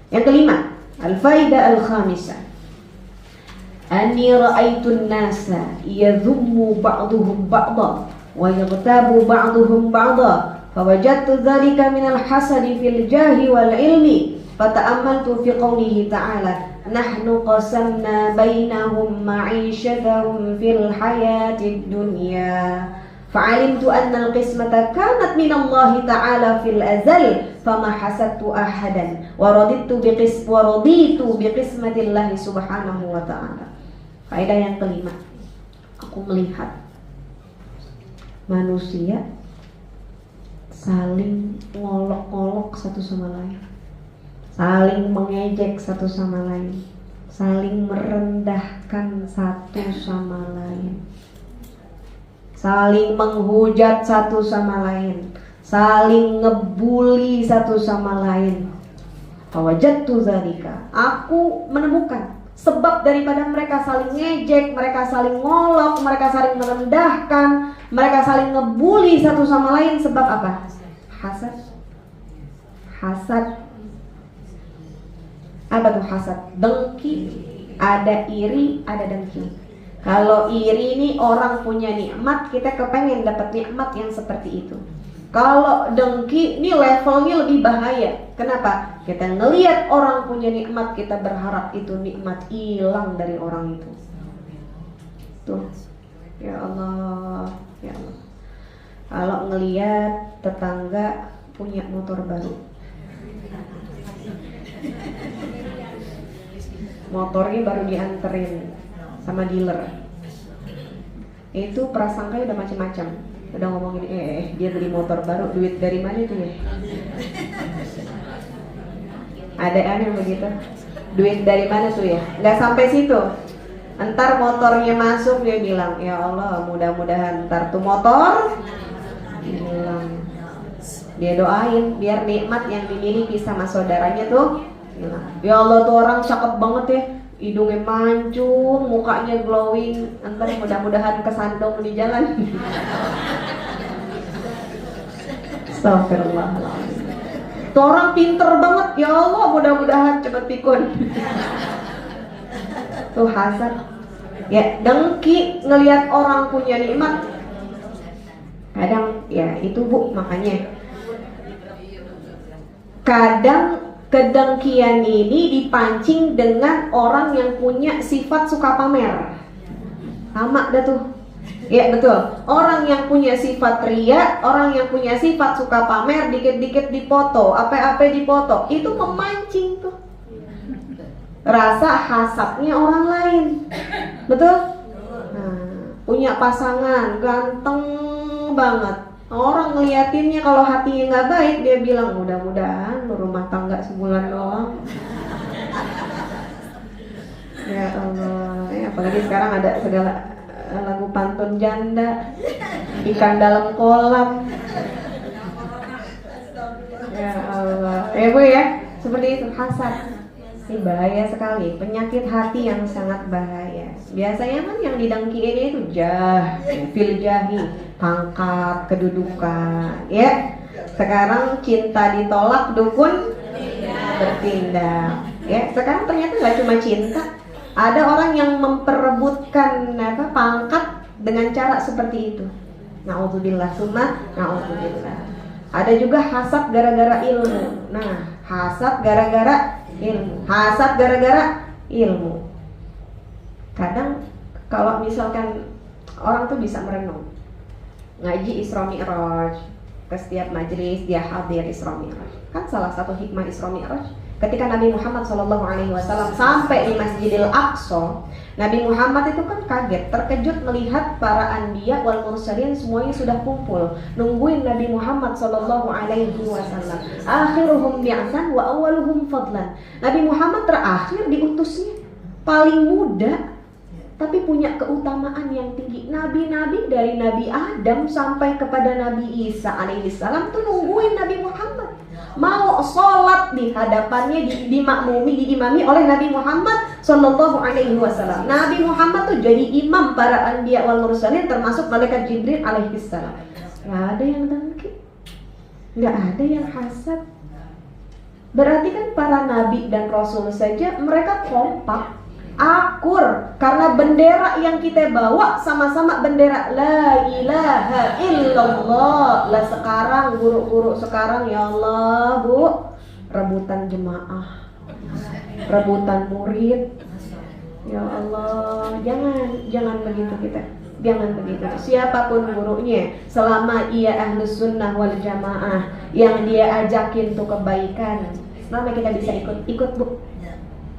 S1: Yang kelima, al-faidah al-khamisah, Ani ra'aitun nasa yadhummu ba'duhum ba'da wa yaghtabu ba'duhum ba'da fawajadtu dhalika minal hasadi fil jahi wal ilmi fata'ammaltu fi qawlihi ta'ala nahnu qasamna bainahum ma'ishatahum fil hayatid dunya fa'alimtu anna al-qismata kanat minallahi ta'ala fil azal fama hasadtu ahadan wa raditu biqismatillahi subhanahu wa ta'ala. Faedah yang kelima, aku melihat manusia saling ngolok-ngolok satu sama lain, saling mengejek satu sama lain, saling merendahkan satu sama lain, saling menghujat satu sama lain, saling ngebully satu sama lain. Fawajadtu dzalika, aku menemukan sebab daripada mereka saling ngejek, mereka saling ngolok, mereka saling merendahkan, mereka saling ngebully satu sama lain. Sebab apa? Hasad. Hasad. Apa tuh hasad? Dengki. Ada iri, ada dengki. Kalau iri ini orang punya nikmat, kita kepengen dapat nikmat yang seperti itu. Kalau dengki ini levelnya lebih bahaya. Kenapa? Kita ngelihat orang punya nikmat, kita berharap itu nikmat hilang dari orang itu. Tuh, ya Allah, ya Allah. Kalau ngelihat tetangga punya motor baru, motornya baru dianterin sama dealer, itu prasangkanya udah macam-macam. Udah ngomong gini, dia beli motor baru, duit dari mana itu ya? Ada yang begitu, duit dari mana tuh ya? Nggak sampai situ. Entar motornya masuk, dia bilang, ya Allah, mudah-mudahan ntar tuh motor hilang. Dia doain biar nikmat yang dimiliki sama saudaranya tuh hilang. Ya Allah, tuh orang cakep banget ya, hidungnya mancung, mukanya glowing, entar mudah-mudahan kesandung di jalan. Astagfirullahaladzim. Tuh orang pinter banget, ya Allah, mudah-mudahan cepet pikun. Tuh hasad. Ya, dengki ngelihat orang punya nikmat. Kadang ya itu Bu, makanya kadang kedengkian ini dipancing dengan orang yang punya sifat suka pamer. Sama dah tuh. Ya betul, orang yang punya sifat ria, orang yang punya sifat suka pamer, dikit-dikit dipoto, apa-apa dipoto, itu memancing tuh rasa hasadnya orang lain. Betul? Nah, punya pasangan ganteng banget, orang ngeliatinnya kalau hatinya nggak baik, dia bilang mudah-mudahan rumah tangga sebulan doang. Ya Allah, ya apalagi sekarang ada segala lagu pantun janda, ikan dalam kolam. Ya Allah, ya Bu ya, seperti itu hasad. Ini bahaya sekali, penyakit hati yang sangat bahaya. Biasanya kan yang didengkiin itu fil jahi, pangkat, kedudukan, ya. Sekarang cinta ditolak, dukun bertindak. Ya, sekarang ternyata nggak cuma cinta, ada orang yang memperebutkan pangkat dengan cara seperti itu. Na'udzubillah, summa na'udzubillah. Ada juga hasad gara-gara ilmu. Nah, hasad gara-gara ilmu, hasad gara-gara ilmu. Kadang kalau misalkan orang tuh bisa merenung, ngaji Isra Mi'raj, ke setiap majelis dia hadir Isra Mi'raj. Kan salah satu hikmah Isra Mi'raj, ketika Nabi Muhammad SAW sampai di Masjidil Aqsa, Nabi Muhammad itu kan kaget, terkejut melihat para anbiya wal mursalin semuanya sudah kumpul nungguin Nabi Muhammad SAW. Akhiruhum bi'atsan wa awaluhum fadlan. Nabi Muhammad terakhir diutusnya, paling muda, tapi punya keutamaan yang tinggi. Nabi-nabi dari Nabi Adam sampai kepada Nabi Isa alaihissalam tuh nungguin Nabi Muhammad, mau sholat di hadapannya, diimami oleh Nabi Muhammad Sallallahu Alaihi Wasallam. Nabi Muhammad tuh jadi imam para anbiya wal mursalin, termasuk malaikat Jibril alaihissalam. Nggak ada yang dengki, nggak ada yang hasad. Berarti kan para nabi dan rasul saja mereka kompak, akur, karena bendera yang kita bawa sama-sama bendera la ilaha illallah. Lah sekarang guru-guru sekarang, ya Allah Bu, rebutan jemaah, rebutan murid. Ya Allah, jangan begitu kita. Jangan begitu. Siapapun gurunya, selama ia ahlus sunnah wal jamaah, yang dia ajakin tuh kebaikan, selama kita bisa ikut Bu.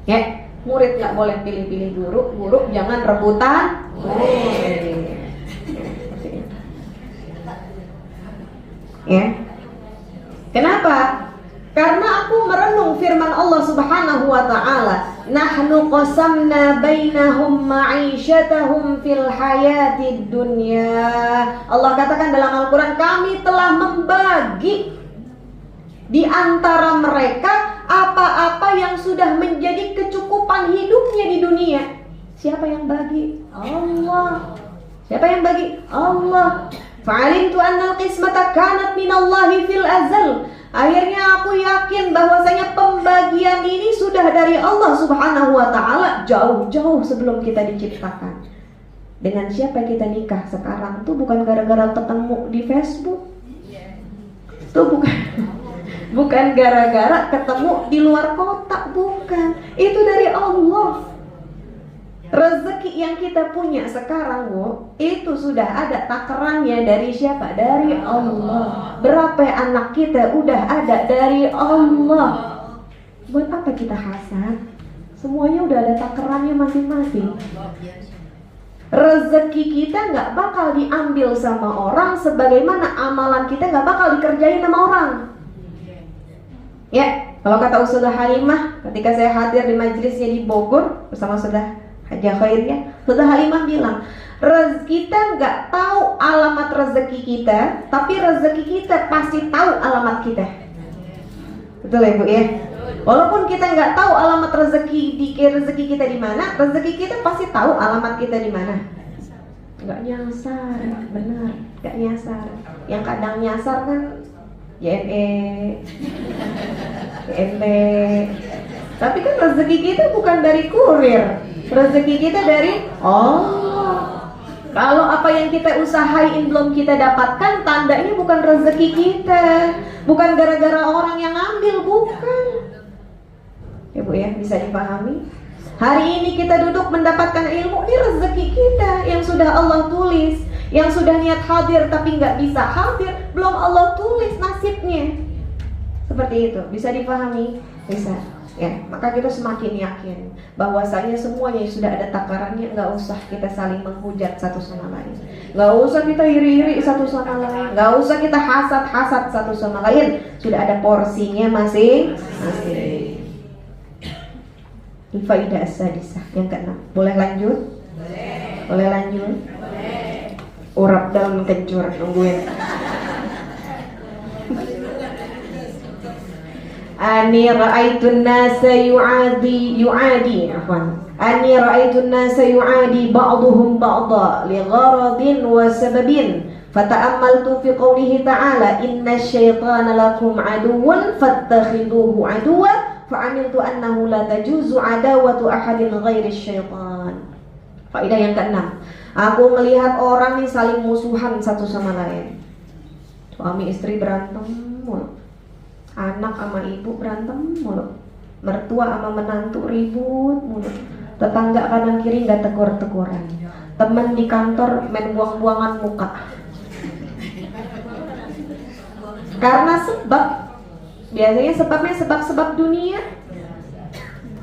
S1: Ya. Murid nggak boleh pilih-pilih guru jangan rebutan. Ya. Kenapa? Karena aku merenung firman Allah Subhanahu wa taala, nahnu qasamna bainahum ma'isyatahum fil hayatid dunya. Allah katakan dalam Al-Qur'an, kami telah membagi di antara mereka apa-apa yang sudah menjadi kecukupan hidupnya di dunia. Siapa yang bagi? Allah. Siapa yang bagi? Allah. Fa'alimtu annal qismata kanat minallahi fil azal. Akhirnya aku yakin bahwasanya pembagian ini sudah dari Allah Subhanahu wa taala jauh-jauh sebelum kita diciptakan. Dengan siapa kita nikah sekarang tuh bukan gara-gara ketemu di Facebook. Tuh bukan gara-gara ketemu di luar kota, bukan. Itu dari Allah. Rezeki yang kita punya sekarang Bu, itu sudah ada takarannya dari siapa? Dari Allah. Berapa anak kita udah ada dari Allah. Buat apa kita hasad? Semuanya udah ada takarannya masing-masing. Rezeki kita gak bakal diambil sama orang, sebagaimana amalan kita gak bakal dikerjain sama orang. Ya, kalau kata Ustazah Halimah, ketika saya hadir di majelisnya di Bogor bersama Ustazah Hajah Khairiyah, Ustazah Halimah bilang, kita nggak tahu alamat rezeki kita, tapi rezeki kita pasti tahu alamat kita. Betul ya Bu ya? Walaupun kita nggak tahu alamat rezeki kita di mana, rezeki kita pasti tahu alamat kita di mana. Nggak nyasar, benar, nggak nyasar. Yang kadang nyasar kan JNE, GNT. Tapi kan rezeki kita bukan dari kurir, rezeki kita dari Allah. Kalau apa yang kita usahain belum kita dapatkan, tandanya bukan rezeki kita, bukan gara-gara orang yang ngambil, bukan. Ya Bu ya, bisa dipahami? Hari ini kita duduk mendapatkan ilmu, ini rezeki kita yang sudah Allah tulis. Yang sudah niat hadir tapi nggak bisa hadir, belum Allah tulis nasibnya. Seperti itu, bisa dipahami? Bisa. Ya, maka kita semakin yakin bahwasanya semuanya sudah ada takarannya. Nggak usah kita saling menghujat satu sama lain, nggak usah kita iri-iri satu sama lain, nggak usah kita hasad-hasad satu sama lain. Sudah ada porsinya masing-masing. Faidah as-sadisah, yang keenam. Boleh lanjut? Boleh lanjut? Urap daun kencur, nungguin. Ani ra'aitun nasa yu'adi afwan. Ani ra'aitun nasa yu'adi ba'duhum ba'da li gharadin wa sababin. Fata'ammaltu fi qawlihi ta'ala inna syaitana lakum aduwwan fattakhiduhu aduwwan fa'amiltu annahu la tajuzu adawatu ahadin ghairi syaitan. Faedah yang keenam, aku melihat orang nih saling musuhan satu sama lain. Suami istri berantem mulu, anak sama ibu berantem mulu, mertua sama menantu ribut mulu, tetangga kanan kiri nggak tegur-teguran, teman di kantor main buang-buangan muka. Karena biasanya sebabnya sebab-sebab dunia.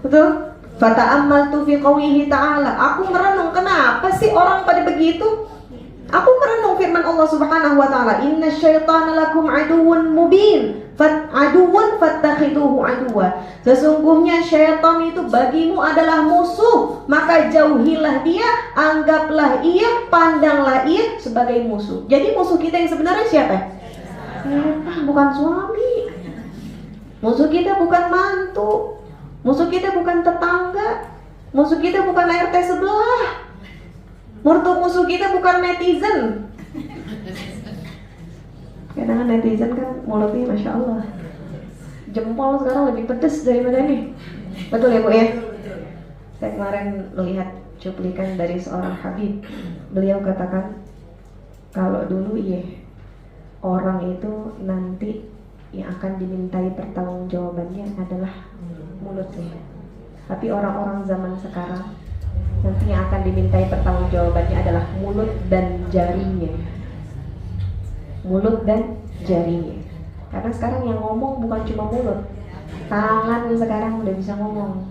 S1: Betul? Fata'ammaltu fi qawlihi ta'ala. Aku merenung, kenapa sih orang pada begitu? Aku merenung firman Allah Subhanahu wa taala, "Inna syaitana lakum aduwwun mubin, aduwwan fattakhiduhu aduwwa." Sesungguhnya syaitan itu bagimu adalah musuh, maka jauhilah dia, anggaplah ia, pandanglah ia sebagai musuh. Jadi musuh kita yang sebenarnya siapa? Bukan suami. Musuh kita bukan mantu. Musuh kita bukan tetangga. Musuh kita bukan RT sebelah. Musuh kita bukan netizen. Kadang netizen kan mulutnya Masya Allah, jempol sekarang lebih pedes daripada ini. Betul ya Bu ya? Saya kemarin melihat cuplikan dari seorang Habib. Beliau katakan, kalau dulu orang itu nanti yang akan dimintai pertanggungjawabannya adalah mulutnya. Tapi orang-orang zaman sekarang nanti yang akan dimintai pertanggungjawabannya adalah mulut dan jarinya. Mulut dan jarinya. Karena sekarang yang ngomong bukan cuma mulut, tangan sekarang udah bisa ngomong.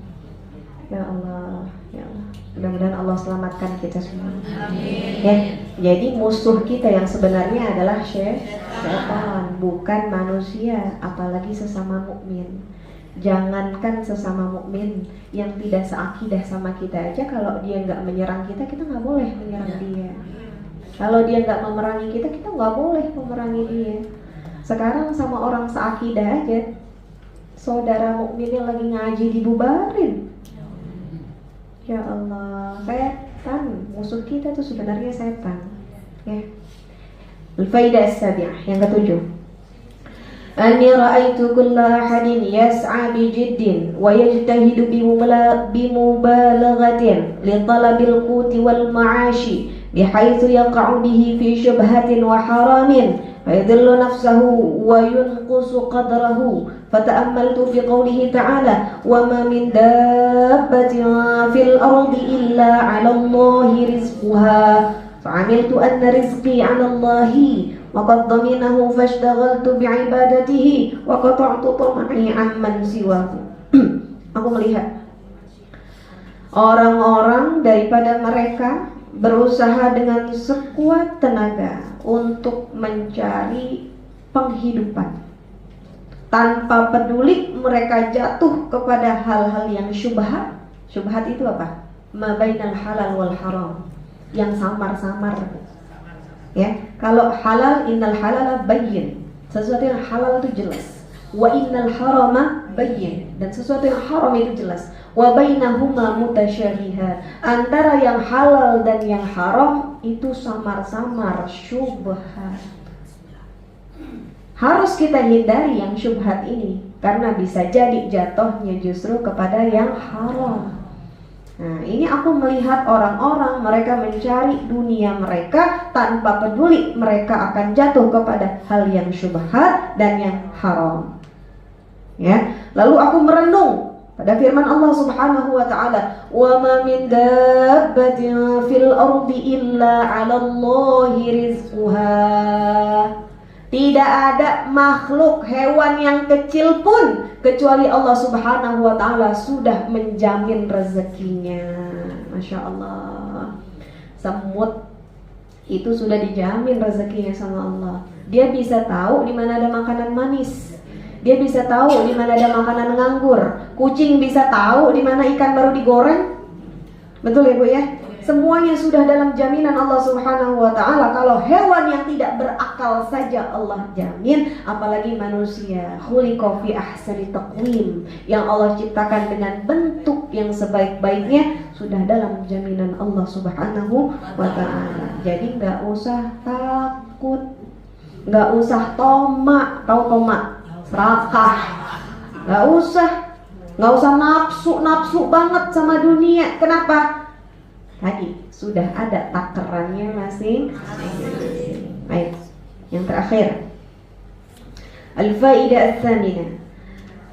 S1: Ya Allah, ya Allah. Mudah-mudahan Allah selamatkan kita semua. Amin. Ya, jadi musuh kita yang sebenarnya adalah syaitan, bukan manusia, apalagi sesama mukmin. Jangankan sesama mukmin yang tidak seakidah sama kita aja, kalau dia nggak menyerang kita, kita nggak boleh menyerang dia. Kalau dia nggak memerangi kita, kita nggak boleh memerangi dia. Sekarang sama orang seakidah aja, saudara mukminnya lagi ngaji dibubarin. Ya Allah, setan, musuh kita tuh sebenarnya setan. Ya. Al-faidah as-sabi'ah, yang ketujuh. Anni ra'aitu kulla ahadin yas'a bi jiddin wa yajtahidu bi mubalaghatin li talabil quti wal ma'ashi bihaitsu yaqa'u bihi fi syubhatin wa haramin fayadhillu nafsahu wa yunqusu qadrahu. Fata'ammaltu fi qawlihi ta'ala wa ma min dabbatin fil ardi illa 'ala Allahi rizquha fa'amiltu anna rizqi 'ala Allahi wa qad dhaminahu fashtaghaltu bi'ibadatihi wa qata'tu tam'i 'amman siwahu. Aku melihat orang-orang daripada mereka berusaha dengan sekuat tenaga untuk mencari penghidupan, tanpa peduli mereka jatuh kepada hal-hal yang syubhat. Syubhat itu apa? Ma bainal halal wal haram, yang samar-samar. Ya, kalau halal, innal halala bayyin, sesuatu yang halal itu jelas. Wa innal harama bayyin, dan sesuatu yang haram itu jelas. Wa bainahuma mutasyabihat, antara yang halal dan yang haram itu samar-samar, syubhat. Harus kita hindari yang syubhat ini, karena bisa jadi jatuhnya justru kepada yang haram. Nah, ini aku melihat orang-orang, mereka mencari dunia mereka tanpa peduli mereka akan jatuh kepada hal yang syubhat dan yang haram. Ya, lalu aku merenung pada firman Allah Subhanahu wa taala, "Wa ma min dabbatin fil ardi illa 'ala Allahi rizquha." Tidak ada makhluk hewan yang kecil pun kecuali Allah Subhanahu wa taala sudah menjamin rezekinya. Masya Allah. Semut itu sudah dijamin rezekinya sama Allah. Dia bisa tahu di mana ada makanan manis. Dia bisa tahu di mana ada makanan nganggur. Kucing bisa tahu di mana ikan baru digoreng. Betul ya Bu ya? Semuanya sudah dalam jaminan Allah Subhanahu wa ta'ala. Kalau hewan yang tidak berakal saja Allah jamin, apalagi manusia. Khuliqa fi ahsani taqwim, yang Allah ciptakan dengan bentuk yang sebaik-baiknya, sudah dalam jaminan Allah Subhanahu wa ta'ala. Jadi gak usah takut, gak usah tomak. Tahu tomak? Serakah. Gak usah nafsu banget sama dunia. Kenapa? Tadi sudah ada takarannya masing. Baik, yang terakhir, al-faidah ats-tsaminah,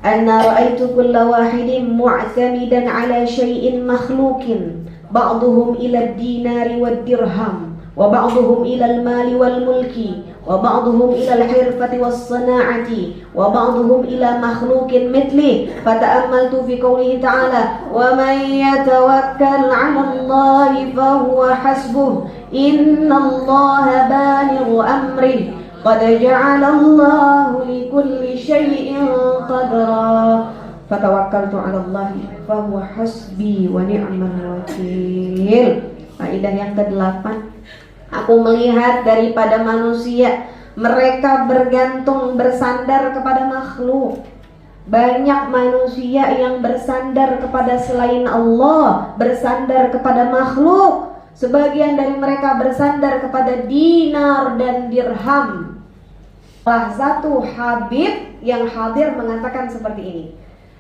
S1: anna ra'aitu kulla wahidin mu'tamidan ala syai'in makhluqin, ba'dhum ila ad-dinari wad-dirham, wa ba'dhum ila al-mali wal-mulki, wa ba'dhum ila al-hirfati was-sana'ati, wa ba'dhum ila makhluqin mithli. Fata'ammaltu fi qoulihi ta'ala, wa man yatawakkal 'ala Allahi fa huwa hasbuh, innallaha balighu amrih, qad ja'ala Allahu likulli syai'in qadra. Fatawakkaltu 'ala Allahi fa huwa hasbi wa ni'mal wakil. Faedah yang ke-8, aku melihat daripada manusia, mereka bergantung, bersandar kepada makhluk. Banyak manusia yang bersandar kepada selain Allah, bersandar kepada makhluk. Sebagian dari mereka bersandar kepada dinar dan dirham. Salah satu habib yang hadir mengatakan seperti ini.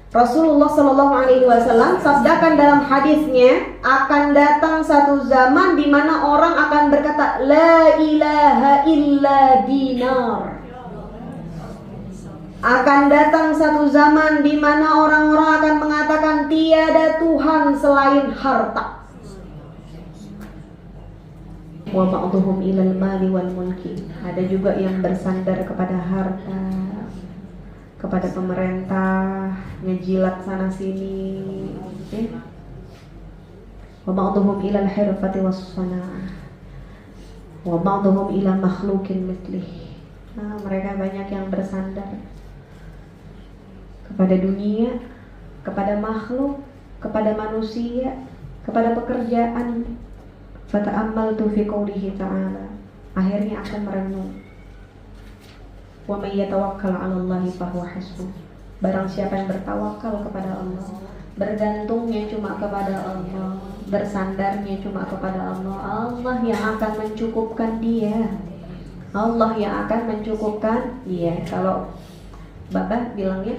S1: Rasulullah Shallallahu Alaihi Wasallam sabdakan dalam hadisnya, akan datang satu zaman di mana orang akan berkata, la ilaha illa dinar. Akan datang satu zaman di mana orang-orang akan mengatakan tiada Tuhan selain harta. Wa ba'dhum ilal mali wal mulki. Ada juga yang bersandar kepada harta, kepada pemerintah, ngejilat sana sini. Wa ba'dhum ilal hirfati was sana'ah. Wa ba'dhum ila makhluqin mithlih. Mereka banyak yang bersandar kepada dunia, kepada makhluk, kepada manusia, kepada pekerjaan. Fata'ammaltu fi qoulihi ta'ala. Akhirnya aku merenung. Wa may yatawakkal 'ala Allahi fa huwa hasbuh. Barang siapa yang bertawakal kepada Allah, bergantungnya cuma kepada Allah, bersandarnya cuma kepada Allah, Allah yang akan mencukupkan dia. Allah yang akan mencukupkan dia. Kalau Babah bilangnya,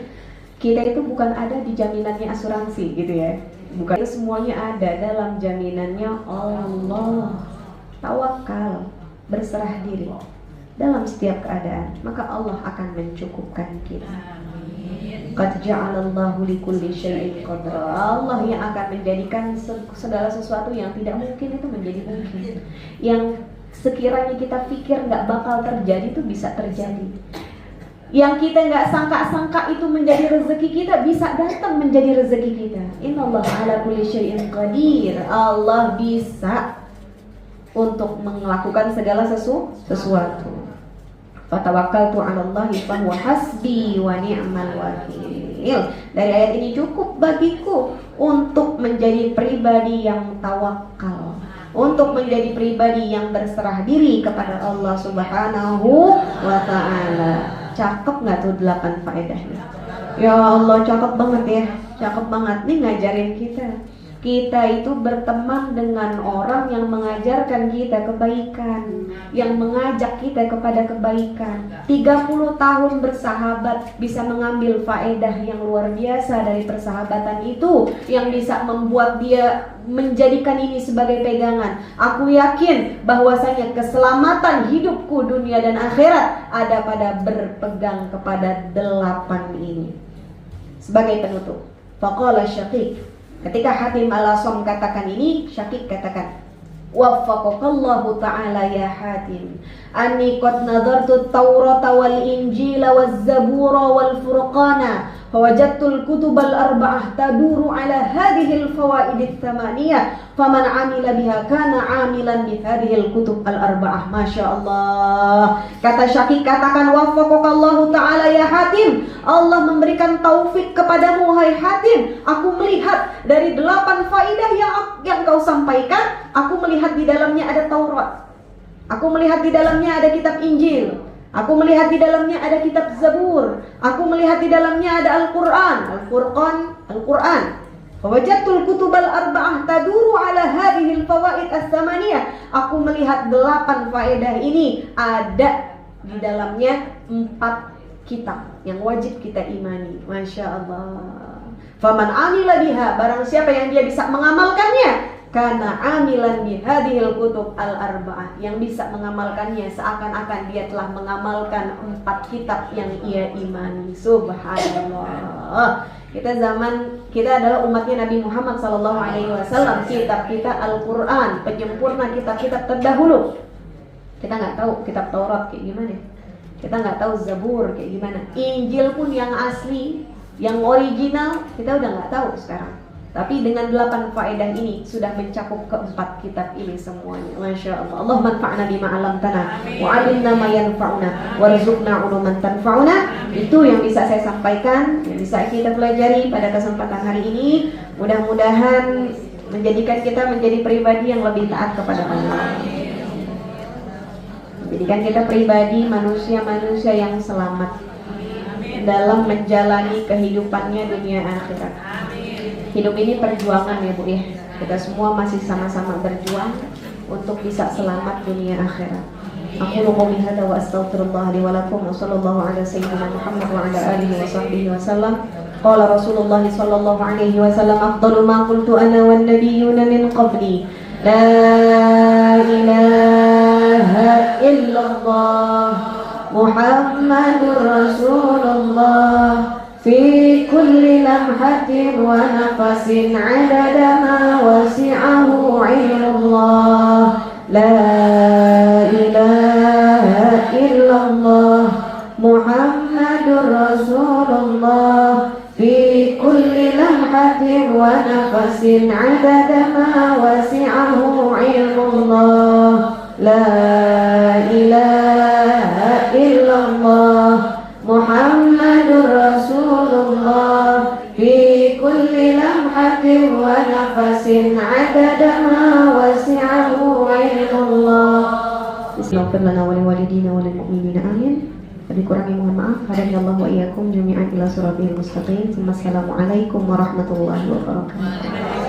S1: kita itu bukan ada di jaminannya asuransi gitu ya. Bukan, itu semuanya ada dalam jaminannya Allah. Tawakal, berserah diri dalam setiap keadaan, maka Allah akan mencukupkan kita. Qad ja'alallahu likulli syai'in qadra. Allah yang akan menjadikan segala sesuatu yang tidak mungkin itu menjadi mungkin. Yang sekiranya kita pikir nggak bakal terjadi itu bisa terjadi. Yang kita nggak sangka-sangka itu menjadi rezeki kita bisa datang menjadi rezeki kita. Innallaha ala kulli syai'in qadir. Allah bisa untuk melakukan segala sesuatu. Fatawakkaltu 'ala Allahi fa huwa hasbi wa ni'mal wakil. Dari ayat ini cukup bagiku untuk menjadi pribadi yang tawakal, untuk menjadi pribadi yang berserah diri kepada Allah Subhanahu wa ta'ala. Cakep nggak tuh 8 faedahnya? Ya Allah, cakep banget ya, cakep banget. Nih ngajarin kita itu berteman dengan orang yang mengajarkan kita kebaikan, yang mengajak kita kepada kebaikan. 30 tahun bersahabat bisa mengambil faedah yang luar biasa dari persahabatan itu, yang bisa membuat dia menjadikan ini sebagai pegangan. Aku yakin bahwasanya keselamatan hidupku dunia dan akhirat ada pada berpegang kepada 8 ini. Sebagai penutup, faqala Syaqiq, ketika Hatim al-Asam katakan ini, Syaqiq katakan, waffaqakallahu ta'ala ya Hatim, anni qad nadartu at-Taurata wal Injila waz Zabura wal Furqana
S2: Fawajadtul kutubal arba'ah taduru ala hadhil fawaidit tsamaniyah faman 'amila biha kana 'amilan bi hadhil kutub al arba'ah. Masya Allah. Kata Syakik, katakan wafaqakallahu ta'ala ya Hatim, Allah memberikan taufik kepadamu hai Hatim. Aku melihat dari 8 faidah yang kau sampaikan, aku melihat di dalamnya ada Taurat, aku melihat di dalamnya ada kitab Injil, aku melihat di dalamnya ada kitab Zabur, aku melihat di dalamnya ada Al-Quran, Al-Furqan, Al-Quran. Fawajadtul kutubal arba'ah taduru ala hadhil fawaid as-samaniyah. Aku melihat 8 faedah ini ada di dalamnya 4 kitab yang wajib kita imani. Masya Allah. Faman amila biha, barang siapa yang dia bisa mengamalkannya, karena amilan bihadihil kutub al-arba'ah, yang bisa mengamalkannya seakan-akan dia telah mengamalkan 4 kitab yang ia imani. Subhanallah. Kita adalah umatnya Nabi Muhammad SAW. Kitab kita Al-Quran, penyempurna kitab-kitab terdahulu. Kita nggak tahu kitab Taurat kayak gimana, kita nggak tahu Zabur kayak gimana, Injil pun yang asli, yang original kita udah nggak tahu sekarang. Tapi dengan 8 faedah ini sudah mencakup ke-4 kitab ini semuanya. Masya Allah. Allah manfa'na bima 'allamtana wa 'allimna ma yanfa'una warzuqna 'uluman tanfa'una. Itu yang bisa saya sampaikan, yang bisa kita pelajari pada kesempatan hari ini. Mudah-mudahan menjadikan kita menjadi pribadi yang lebih taat kepada Allah. Menjadikan kita pribadi manusia-manusia yang selamat dalam menjalani kehidupannya dunia akhirat. Hidup ini perjuangan ya Bu ya. Kita semua masih sama-sama berjuang untuk bisa selamat dunia akhirat. Aku qouli hadza wa astaghfirullah li wa lakum wa sallallahu ala sayyidina Muhammad wa ala alihi wa sahbihi wa sallam. Qala Rasulullah sallallahu alaihi wasallam, afdalu ma qultu ana wan nabiyyuna min qabli, la ilaha illallah Muhammadur Rasulullah fi kulli lamhatin wa nafasin 'adada ma wasi'ahu 'ilmullah. La ilaha illallah Muhammadur Rasulullah fi kulli lamhatin wa nafasin 'adada ma wasi'ahu 'ilmullah. La ilaha illallah Muhammadur Rasulullah fi kulli lamhatin wa nafasin 'adada ma wasi'ahu 'ilmullah. Bismillahirrahmanirrahim. Lana wa liwalidina wa lil mu'minina amin. Lebih kurangnya mohon maaf. Hadani Allah wa iyyakum jami'an ila siratal mustaqim. Assalamualaikum warahmatullahi wabarakatuh.